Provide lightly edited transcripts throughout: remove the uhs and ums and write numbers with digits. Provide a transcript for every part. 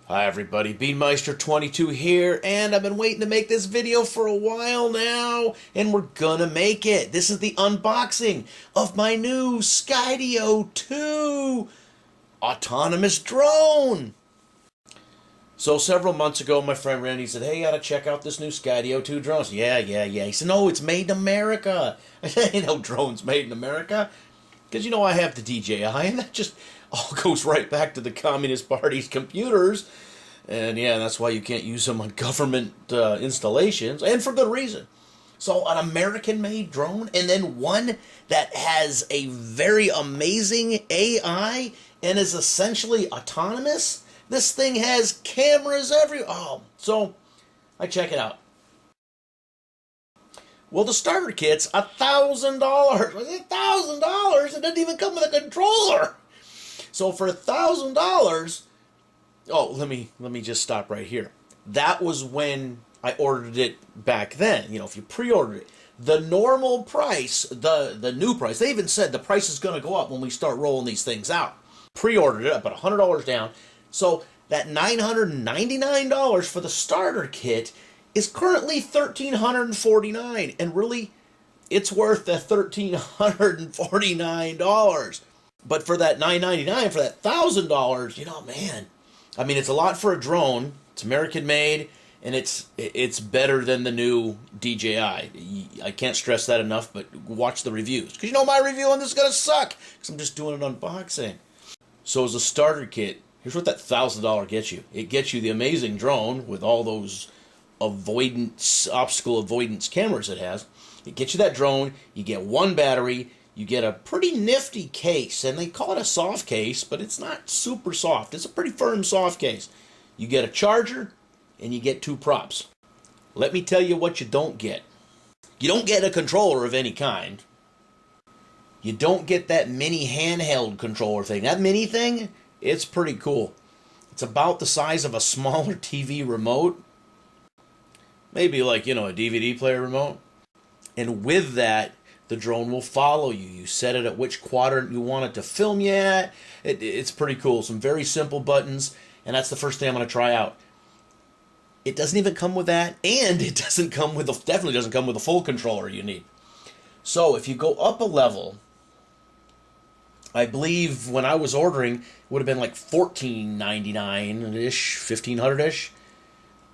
Hi everybody, Beanmeister22 here, and I've been waiting to make this video for a while now, and we're gonna make it. This is the unboxing of my new Skydio 2 autonomous drone. So several months ago, my friend Randy said, hey, you gotta check out this new Skydio 2 drone. I said, yeah. He said, no, it's made in America. I said, ain't no drones made in America. Because, you know, I have the DJI, and that just all goes right back to the Communist Party's computers. And, yeah, that's why you can't use them on government installations, and for good reason. So, an American-made drone, and then one that has a very amazing AI and is essentially autonomous. This thing has cameras everywhere. Oh, so I check it out. Well, the starter kit's $1,000. $1,000? It doesn't even come with a controller. So for $1,000, oh, let me just stop right here. That was when I ordered it back then. You know, if you pre-ordered it, the normal price, the new price, they even said the price is going to go up when we start rolling these things out. Pre-ordered it, I put $100 down. So that $999 for the starter kit is currently $1,349, and really, it's worth the $1,349. But for that $999, for that $1,000, you know, man, I mean, it's a lot for a drone. It's American-made, and it's better than the new DJI. I can't stress that enough, but watch the reviews, because you know my review on this is gonna suck, because I'm just doing an unboxing. So as a starter kit, here's what that $1,000 gets you. It gets you the amazing drone with all those obstacle avoidance cameras it has. It gets you that drone, you get one battery, you get a pretty nifty case, and they call it a soft case, but it's not super soft. It's a pretty firm soft case. You get a charger, and you get two props. Let me tell you what you don't get. You don't get a controller of any kind. You don't get that mini handheld controller thing. That mini thing, it's pretty cool. It's about the size of a smaller TV remote. Maybe like, you know, a DVD player remote. And with that, the drone will follow you. You set it at which quadrant you want it to film you at. It's pretty cool. Some very simple buttons, and that's the first thing I'm going to try out. It doesn't even come with that, and it doesn't come with definitely doesn't come with a full controller you need. So if you go up a level, I believe when I was ordering, it would have been like $1,499-ish, $1,500-ish.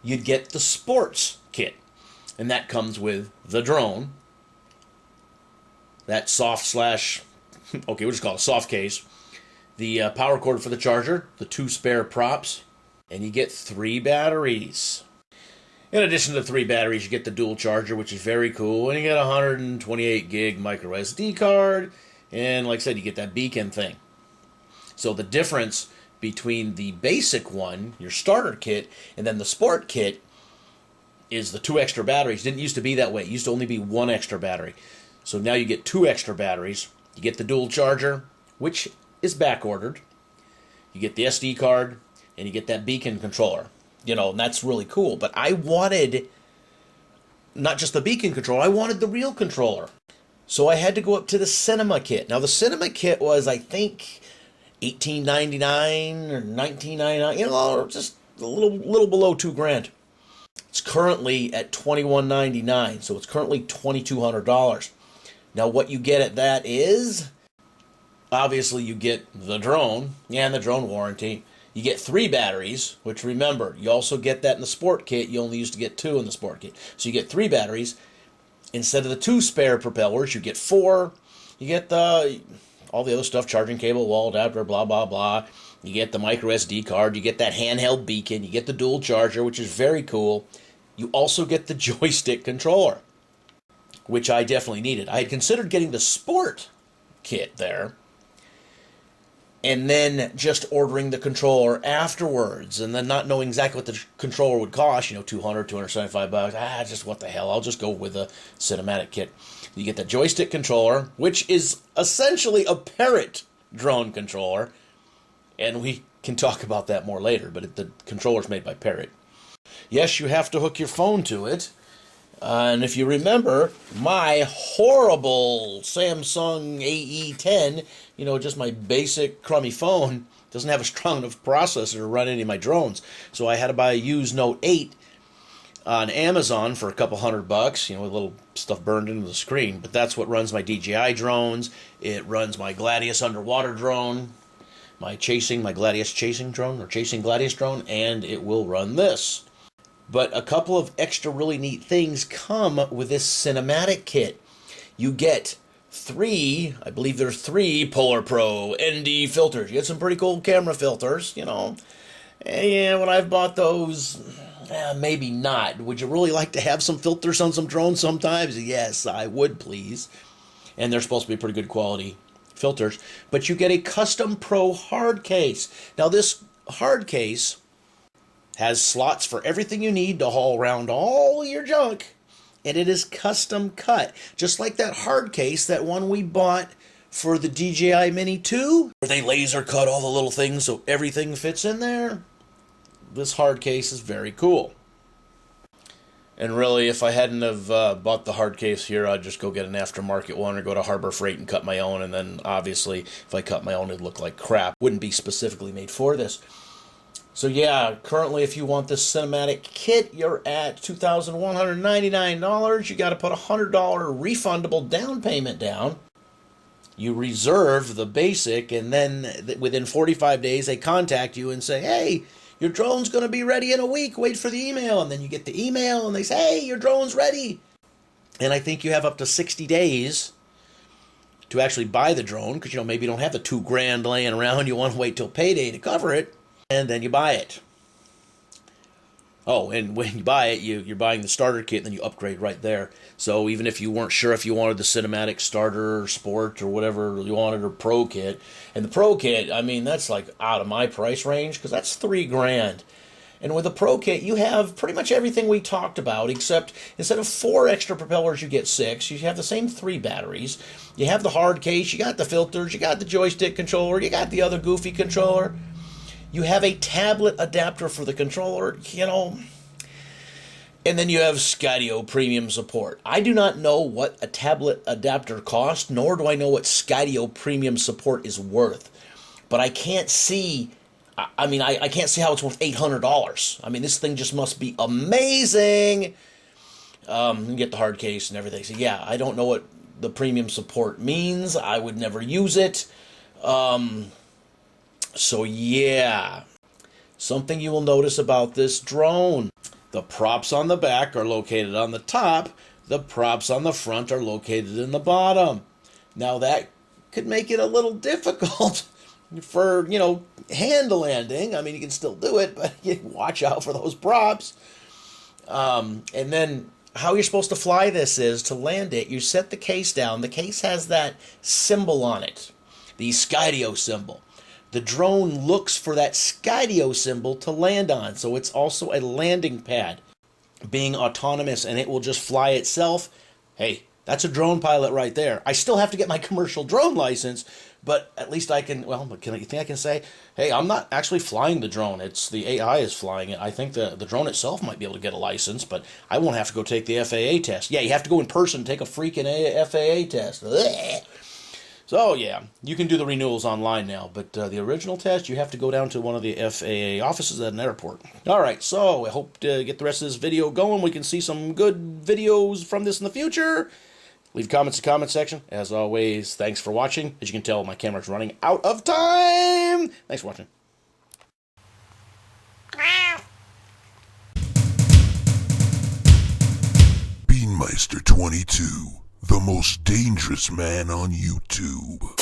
You'd get the sports kit, and that comes with the drone, that soft okay, we'll just call it a soft case, the power cord for the charger, the two spare props, and you get 3 batteries. In addition to the 3 batteries, you get the dual charger, which is very cool, and you get a 128 gig micro SD card, and like I said, you get that beacon thing. So the difference between the basic one, your starter kit, and then the sport kit is the 2 extra batteries. It didn't used to be that way. It used to only be 1 extra battery. So now you get 2 extra batteries. You get the dual charger, which is back ordered. You get the SD card, and you get that beacon controller. You know, and that's really cool. But I wanted not just the beacon controller, I wanted the real controller. So I had to go up to the cinema kit. Now the cinema kit was, I think, $18.99 or $19.99, you know, just a little below $2,000. It's currently at $21.99, so it's currently $2,200. Now what you get at that is, obviously you get the drone and the drone warranty. You get 3 batteries, which remember, you also get that in the sport kit. You only used to get 2 in the sport kit. So you get 3 batteries. Instead of the 2 spare propellers, you get 4. You get all the other stuff, charging cable, wall adapter, blah, blah, blah. You get the micro SD card. You get that handheld beacon. You get the dual charger, which is very cool. You also get the joystick controller, which I definitely needed. I had considered getting the sport kit there, and then just ordering the controller afterwards, and then not knowing exactly what the controller would cost, you know, $200, $275. Just what the hell, I'll just go with a cinematic kit. You get the joystick controller, which is essentially a Parrot drone controller, and we can talk about that more later, but the controller's made by Parrot. Yes, you have to hook your phone to it, And if you remember, my horrible Samsung AE10, you know, just my basic crummy phone, doesn't have a strong enough processor to run any of my drones. So I had to buy a used Note 8 on Amazon for a couple $100, you know, with a little stuff burned into the screen. But that's what runs my DJI drones. It runs my Gladius underwater drone, my Gladius chasing drone, or chasing Gladius drone, and it will run this. But a couple of extra really neat things come with this cinematic kit. You get I believe there are three Polar Pro ND filters. You get some pretty cool camera filters, you know. And yeah, when I've bought those, maybe not. Would you really like to have some filters on some drones sometimes? Yes, I would, please. And they're supposed to be pretty good quality filters. But you get a custom Pro hard case. Now this hard case has slots for everything you need to haul around all your junk, and it is custom cut, just like that hard case, that one we bought for the DJI Mini 2, where they laser cut all the little things so everything fits in there. This hard case is very cool. And really, if I hadn't have bought the hard case here, I'd just go get an aftermarket one or go to Harbor Freight and cut my own, and then obviously if I cut my own it'd look like crap. Wouldn't be specifically made for this. So yeah, currently if you want this cinematic kit, you're at $2,199. You got to put a $100 refundable down payment down. You reserve the basic, and then within 45 days they contact you and say, hey, your drone's going to be ready in a week. Wait for the email. And then you get the email and they say, hey, your drone's ready. And I think you have up to 60 days to actually buy the drone, because, you know, maybe you don't have the $2,000 laying around. You want to wait till payday to cover it. And then you buy it. Oh, and when you buy it, you're buying the starter kit, and then you upgrade right there. So even if you weren't sure if you wanted the cinematic starter or sport or whatever you wanted, or pro kit, and the pro kit, I mean, that's like out of my price range, because that's $3,000. And with the pro kit, you have pretty much everything we talked about, except instead of 4 extra propellers, you get 6. You have the same 3 batteries. You have the hard case, you got the filters, you got the joystick controller, you got the other goofy controller. You have a tablet adapter for the controller, you know, and then you have Skydio premium support. I do not know what a tablet adapter costs, nor do I know what Skydio premium support is worth. But I can't see, I can't see how it's worth $800. I mean, this thing just must be amazing. You get the hard case and everything. So yeah, I don't know what the premium support means. I would never use it. So yeah, something you will notice about this drone. The props on the back are located on the top. The props on the front are located in the bottom. Now that could make it a little difficult for, you know, hand landing. I mean, you can still do it, but you watch out for those props. And then how you're supposed to fly this is, to land it, you set the case down. The case has that symbol on it, the Skydio symbol. The drone looks for that Skydio symbol to land on, so it's also a landing pad, being autonomous, and it will just fly itself. Hey, that's a drone pilot right there. I still have to get my commercial drone license, but at least I can, well, you think I can say, hey, I'm not actually flying the drone. It's the AI is flying it. I think the drone itself might be able to get a license, but I won't have to go take the FAA test. Yeah, you have to go in person and take a freaking FAA test. Ugh. So yeah, you can do the renewals online now, but the original test, you have to go down to one of the FAA offices at an airport. Alright, so I hope to get the rest of this video going. We can see some good videos from this in the future. Leave comments in the comment section. As always, thanks for watching. As you can tell, my camera's running out of time. Thanks for watching. Beanmeister 22, the most dangerous man on YouTube.